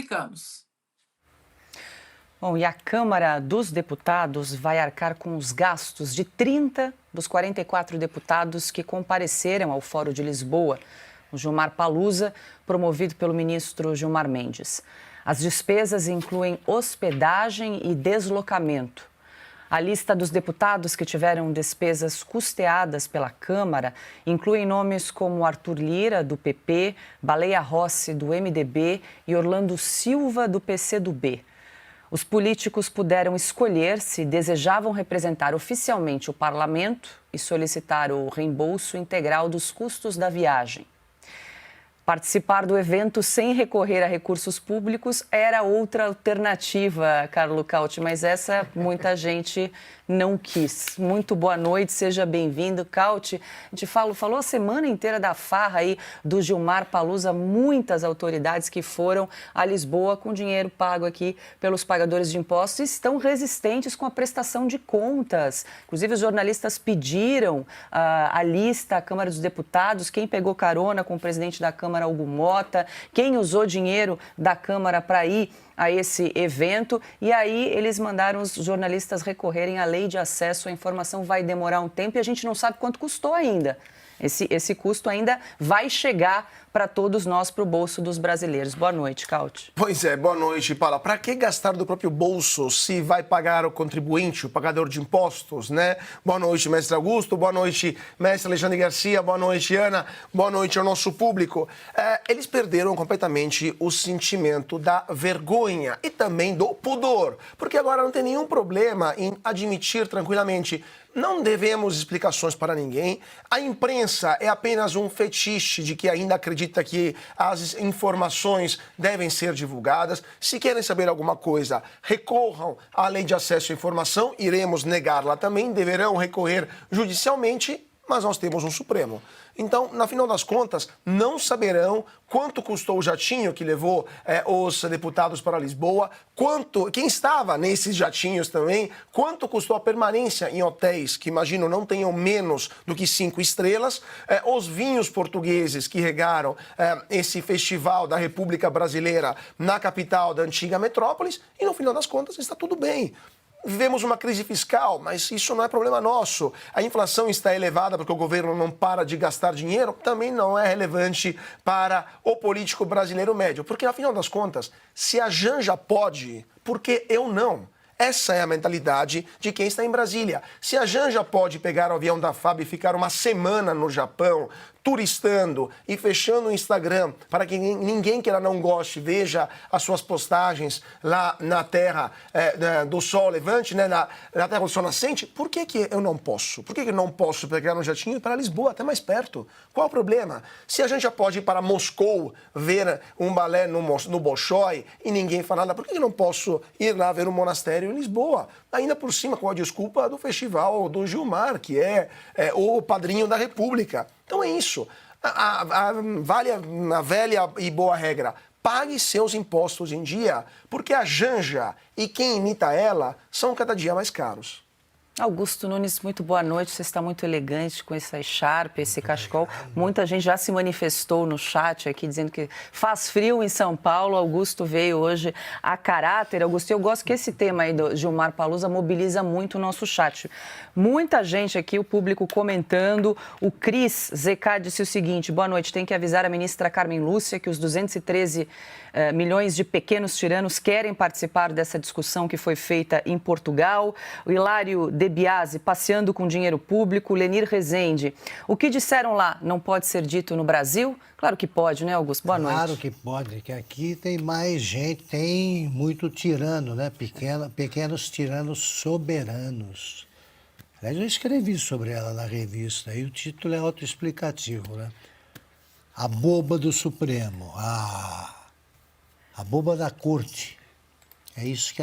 explicamos. Bom, e a Câmara dos Deputados vai arcar com os gastos de 30 dos 44 deputados que compareceram ao Fórum de Lisboa, o Gilmar Palusa, promovido pelo ministro Gilmar Mendes. As despesas incluem hospedagem e deslocamento. A lista dos deputados que tiveram despesas custeadas pela Câmara inclui nomes como Arthur Lira, do PP, Baleia Rossi, do MDB e Orlando Silva, do PCdoB. Os políticos puderam escolher se desejavam representar oficialmente o parlamento e solicitar o reembolso integral dos custos da viagem. Participar do evento sem recorrer a recursos públicos era outra alternativa, Carlo Cauti, mas essa muita gente não quis. Muito boa noite, seja bem-vindo, Cauti. A gente falou a semana inteira da farra aí do Gilmar Palusa, muitas autoridades que foram a Lisboa com dinheiro pago aqui pelos pagadores de impostos e estão resistentes com a prestação de contas. Inclusive, os jornalistas pediram a lista à Câmara dos Deputados, quem pegou carona com o presidente da Câmara, Hugo Mota, quem usou dinheiro da Câmara para ir a esse evento, e aí eles mandaram os jornalistas recorrerem à lei de acesso à informação. Vai demorar um tempo e a gente não sabe quanto custou ainda. Esse custo ainda vai chegar para todos nós, para o bolso dos brasileiros. Boa noite, Cauti. Pois é, boa noite, Paula. Para que gastar do próprio bolso se vai pagar o contribuinte, o pagador de impostos, né? Boa noite, mestre Augusto. Boa noite, mestre Alexandre Garcia. Boa noite, Ana. Boa noite ao nosso público. Eles perderam completamente o sentimento da vergonha e também do pudor, porque agora não tem nenhum problema em admitir tranquilamente: não devemos explicações para ninguém. A imprensa é apenas um fetiche de que ainda acredita que as informações devem ser divulgadas. Se querem saber alguma coisa, recorram à lei de acesso à informação. Iremos negá-la também. Deverão recorrer judicialmente, mas nós temos um Supremo. Então, na final das contas, não saberão quanto custou o jatinho que levou os deputados para Lisboa, quem estava nesses jatinhos também, quanto custou a permanência em hotéis que, imagino, não tenham menos do que 5 estrelas, os vinhos portugueses que regaram esse festival da República Brasileira na capital da antiga metrópolis, e no final das contas está tudo bem. Vivemos uma crise fiscal, mas isso não é problema nosso. A inflação está elevada porque o governo não para de gastar dinheiro, também não é relevante para o político brasileiro médio. Porque, afinal das contas, se a Janja pode, por que eu não? Essa é a mentalidade de quem está em Brasília. Se a Janja pode pegar o avião da FAB e ficar uma semana no Japão, turistando e fechando o Instagram para que ninguém que ela não goste veja as suas postagens lá na terra do sol levante, né, na terra do sol nascente, por que eu não posso? Por que eu não posso pegar um jatinho e ir para Lisboa, até mais perto? Qual o problema? Se a gente já pode ir para Moscou ver um balé no Bolshoi e ninguém fala nada, por que eu não posso ir lá ver um monastério em Lisboa? Ainda por cima com a desculpa do festival do Gilmar, que é o padrinho da República. Então é isso. Vale a velha e boa regra: pague seus impostos em dia, porque a Janja e quem imita ela são cada dia mais caros. Augusto Nunes, muito boa noite. Você está muito elegante com essa echarpe, esse cachecol. Muita gente já se manifestou no chat aqui dizendo que faz frio em São Paulo. Augusto veio hoje a caráter. Augusto, eu gosto que esse tema aí do Gilmar Palusa mobiliza muito o nosso chat. Muita gente aqui, o público comentando. O Cris ZK disse o seguinte: boa noite, tem que avisar a ministra Carmen Lúcia que os 213 milhões de pequenos tiranos querem participar dessa discussão que foi feita em Portugal. O Hilário De Biasi, passeando com dinheiro público. Lenir Rezende, o que disseram lá não pode ser dito no Brasil? Claro que pode, né, Augusto? Boa noite. Claro que pode, que aqui tem mais gente, tem muito tirano, né? Pequenos tiranos soberanos. Aliás, eu escrevi sobre ela na revista, e o título é autoexplicativo, né? A boba do Supremo, a boba da corte. É nisso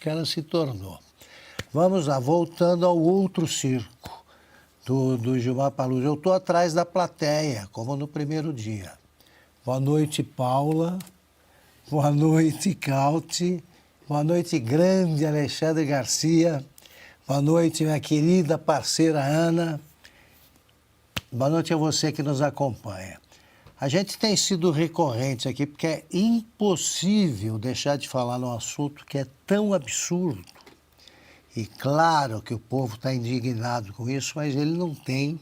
que ela se tornou. Vamos lá, voltando ao outro circo do Gilmar Palusa. Eu estou atrás da plateia, como no primeiro dia. Boa noite, Paula. Boa noite, Cauti. Boa noite, grande Alexandre Garcia. Boa noite, minha querida parceira Ana. Boa noite a você que nos acompanha. A gente tem sido recorrente aqui porque é impossível deixar de falar num assunto que é tão absurdo. E claro que o povo está indignado com isso, mas ele não tem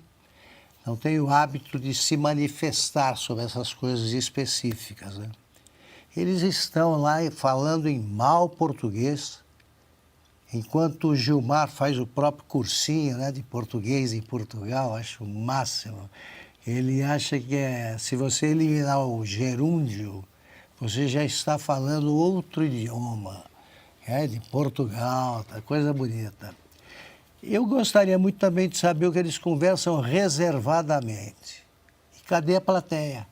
o hábito de se manifestar sobre essas coisas específicas, né? Eles estão lá falando em mau português, enquanto o Gilmar faz o próprio cursinho, né, de português em Portugal, acho o máximo. Ele acha que se você eliminar o gerúndio, você já está falando outro idioma, de Portugal, tá, coisa bonita. Eu gostaria muito também de saber o que eles conversam reservadamente. E cadê a plateia?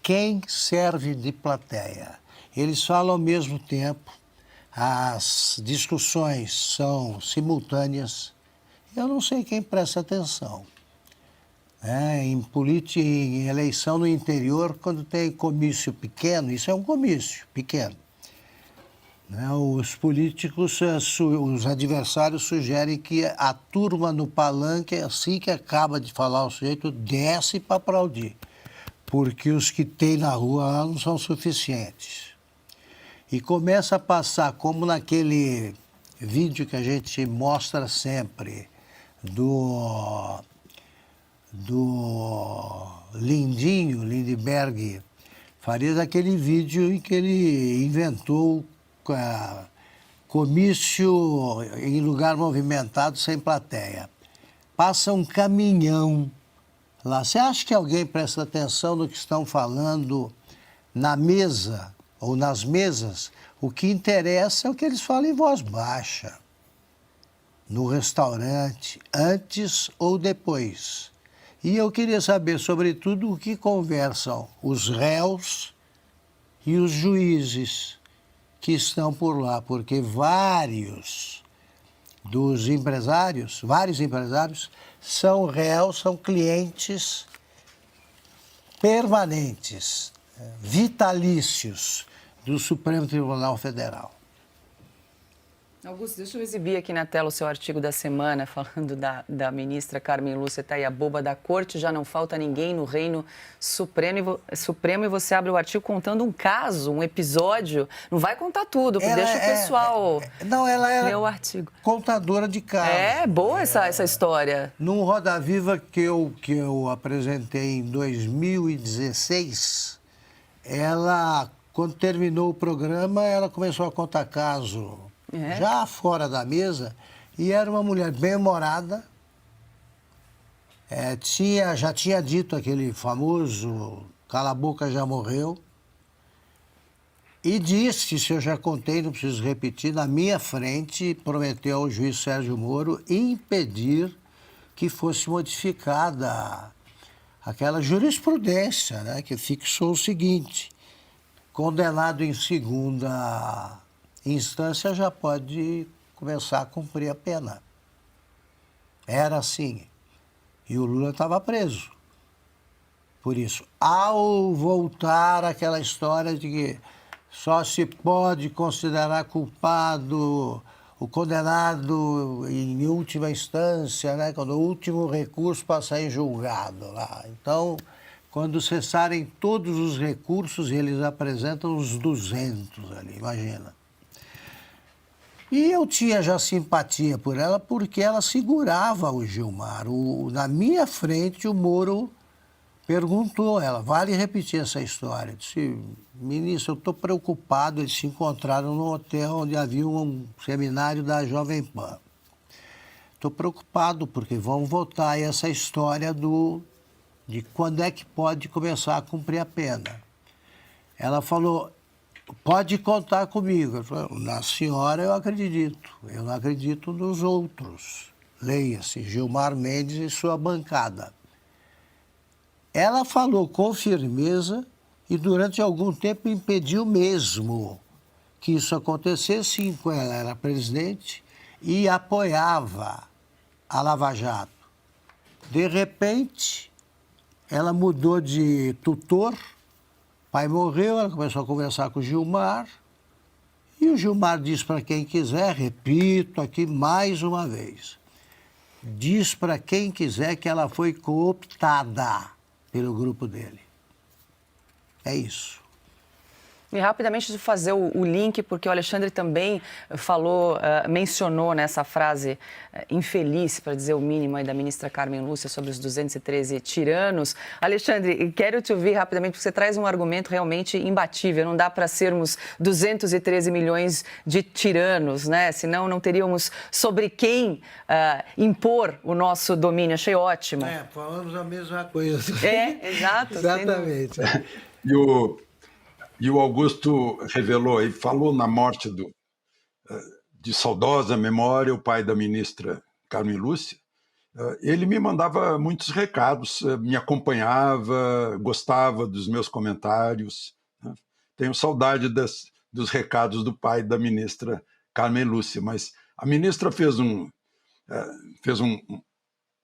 Quem serve de plateia? Eles falam ao mesmo tempo, as discussões são simultâneas. Eu não sei quem presta atenção. Em eleição no interior, quando tem comício pequeno, isso é um comício pequeno. Os políticos, os adversários sugerem que a turma no palanque, assim que acaba de falar o sujeito, desce para aplaudir, porque os que tem na rua lá não são suficientes. E começa a passar, como naquele vídeo que a gente mostra sempre, do Lindbergh Farias, aquele vídeo em que ele inventou comício em lugar movimentado sem plateia. Passa um caminhão lá. Você acha que alguém presta atenção no que estão falando na mesa ou nas mesas? O que interessa é o que eles falam em voz baixa, no restaurante, antes ou depois. E eu queria saber, sobretudo, o que conversam os réus e os juízes que estão por lá, porque vários empresários são réus, são clientes permanentes, vitalícios do Supremo Tribunal Federal. Augusto, deixa eu exibir aqui na tela o seu artigo da semana, falando da ministra Carmen Lúcia, tá aí a boba da corte, já não falta ninguém no reino supremo, e você abre o artigo contando um caso, um episódio, não vai contar tudo, deixa o pessoal ler o artigo. Contadora de casos. É boa essa história. Num Roda Viva que eu apresentei em 2016, ela, quando terminou o programa, ela começou a contar caso já fora da mesa, e era uma mulher bem-humorada, já tinha dito aquele famoso cala a boca, já morreu, e disse, se eu já contei, não preciso repetir, na minha frente, prometeu ao juiz Sérgio Moro impedir que fosse modificada aquela jurisprudência, né, que fixou o seguinte: condenado em segunda instância já pode começar a cumprir a pena. Era assim. E o Lula estava preso. Por isso, ao voltar àquela história de que só se pode considerar culpado o condenado em última instância, né, quando o último recurso passa em julgado lá. Então, quando cessarem todos os recursos, eles apresentam os 200 ali, imagina. E eu tinha já simpatia por ela porque ela segurava o Gilmar. Na minha frente, o Moro perguntou a ela, vale repetir essa história? Eu disse, ministro, eu estou preocupado, eles se encontraram no hotel onde havia um seminário da Jovem Pan. Estou preocupado porque vão votar aí essa história de quando é que pode começar a cumprir a pena. Ela falou, pode contar comigo. Eu falei, na senhora eu acredito, eu não acredito nos outros. Leia-se, Gilmar Mendes e sua bancada. Ela falou com firmeza e durante algum tempo impediu mesmo que isso acontecesse, enquanto ela era presidente e apoiava a Lava Jato. De repente, ela mudou de tutor, pai morreu, ela começou a conversar com o Gilmar, e o Gilmar diz para quem quiser, repito aqui mais uma vez, diz para quem quiser que ela foi cooptada pelo grupo dele. É isso. E rapidamente de fazer o link, porque o Alexandre também falou, mencionou nessa frase infeliz, para dizer o mínimo, aí da ministra Carmen Lúcia sobre os 213 tiranos. Alexandre, quero te ouvir rapidamente, porque você traz um argumento realmente imbatível. Não dá para sermos 213 milhões de tiranos, né? Senão não teríamos sobre quem impor o nosso domínio. Achei ótimo. Falamos a mesma coisa. Exato. Exatamente. E o Augusto revelou aí, falou na morte de saudosa memória, o pai da ministra Carmen Lúcia. Ele me mandava muitos recados, me acompanhava, gostava dos meus comentários. Né? Tenho saudade dos recados do pai da ministra Carmen Lúcia, mas a ministra fez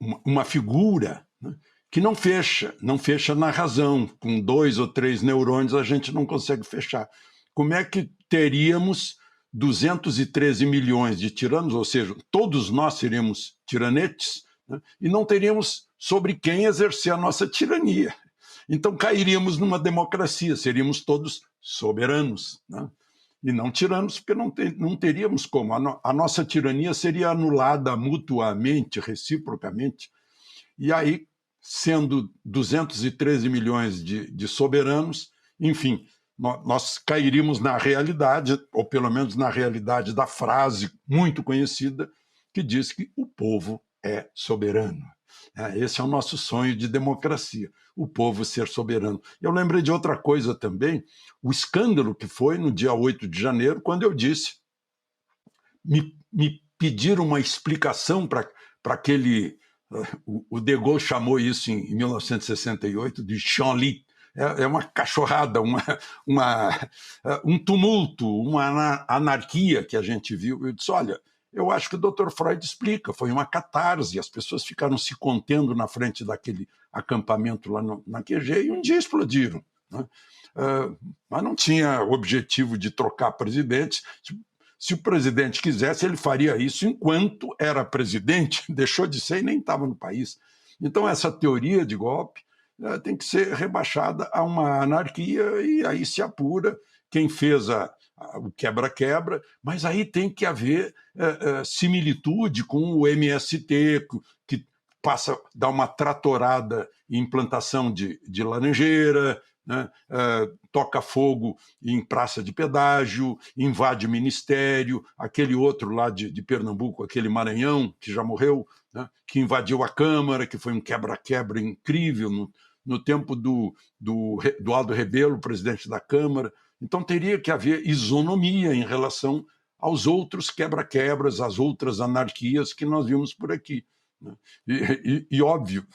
uma figura, né, que não fecha na razão. Com 2 ou 3 neurônios a gente não consegue fechar. Como é que teríamos 213 milhões de tiranos, ou seja, todos nós seríamos tiranetes, né, e não teríamos sobre quem exercer a nossa tirania? Então cairíamos numa democracia, seríamos todos soberanos, né? E não tiranos, porque não teríamos como. A nossa tirania seria anulada mutuamente, reciprocamente, e aí, sendo 213 milhões de soberanos, enfim, nós cairíamos na realidade, ou pelo menos na realidade da frase muito conhecida, que diz que o povo é soberano. Esse é o nosso sonho de democracia, o povo ser soberano. Eu lembrei de outra coisa também, o escândalo que foi no dia 8 de janeiro, quando eu disse, me pediram uma explicação para aquele... O De Gaulle chamou isso em 1968 de chanlit. É uma cachorrada, um tumulto, uma anarquia que a gente viu. Eu disse, olha, eu acho que o Dr. Freud explica, foi uma catarse, as pessoas ficaram se contendo na frente daquele acampamento lá na QG e um dia explodiram. Né? Mas não tinha objetivo de trocar presidentes. Se o presidente quisesse, ele faria isso enquanto era presidente, deixou de ser e nem estava no país. Então, essa teoria de golpe tem que ser rebaixada a uma anarquia e aí se apura quem fez o quebra-quebra, mas aí tem que haver similitude com o MST, que passa a dar uma tratorada em implantação de laranjeira, né? Toca fogo em praça de pedágio, invade ministério, aquele outro lá de Pernambuco, aquele Maranhão, que já morreu, né? Que invadiu a Câmara, que foi um quebra-quebra incrível no tempo do Aldo Rebelo, presidente da Câmara. Então teria que haver isonomia em relação aos outros quebra-quebras, às outras anarquias que nós vimos por aqui. E óbvio,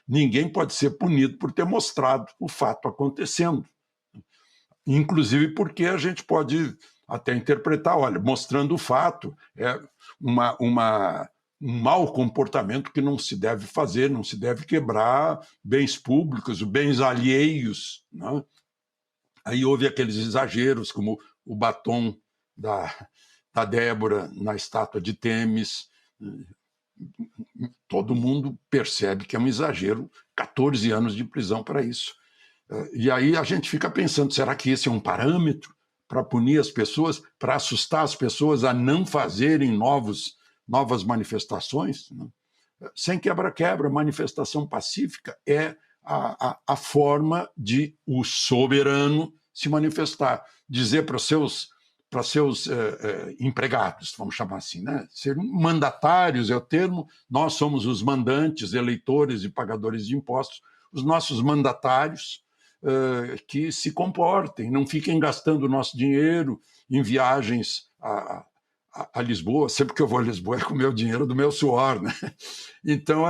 ninguém pode ser punido por ter mostrado o fato acontecendo. Inclusive porque a gente pode até interpretar, olha, mostrando o fato, é um mau comportamento que não se deve fazer, não se deve quebrar bens públicos, bens alheios. Né? Aí houve aqueles exageros, como o batom da Débora na estátua de Temis. Todo mundo percebe que é um exagero, 14 anos de prisão para isso. E aí a gente fica pensando, será que esse é um parâmetro para punir as pessoas, para assustar as pessoas a não fazerem novas manifestações? Sem quebra-quebra, manifestação pacífica é a forma de o soberano se manifestar, dizer para os seus empregados, vamos chamar assim, né? Ser mandatários é o termo, nós somos os mandantes, eleitores e pagadores de impostos, os nossos mandatários que se comportem, não fiquem gastando o nosso dinheiro em viagens a Lisboa, sempre que eu vou a Lisboa é com o meu dinheiro do meu suor, né? Então,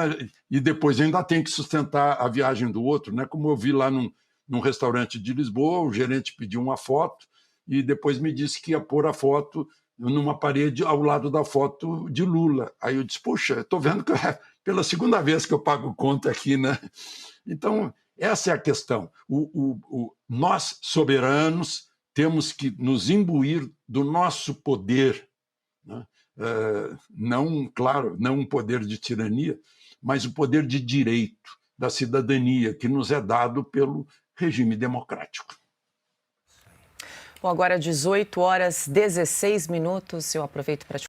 e depois ainda tem que sustentar a viagem do outro, né? Como eu vi lá num restaurante de Lisboa, o gerente pediu uma foto, e depois me disse que ia pôr a foto numa parede ao lado da foto de Lula. Aí eu disse, puxa, estou vendo que é pela segunda vez que eu pago conta aqui, né? Então, essa é a questão. Nós, soberanos, temos que nos imbuir do nosso poder, né? Não, claro, não um poder de tirania, mas o poder de direito, da cidadania, que nos é dado pelo regime democrático. Bom, agora 18 horas 16 minutos. Eu aproveito para te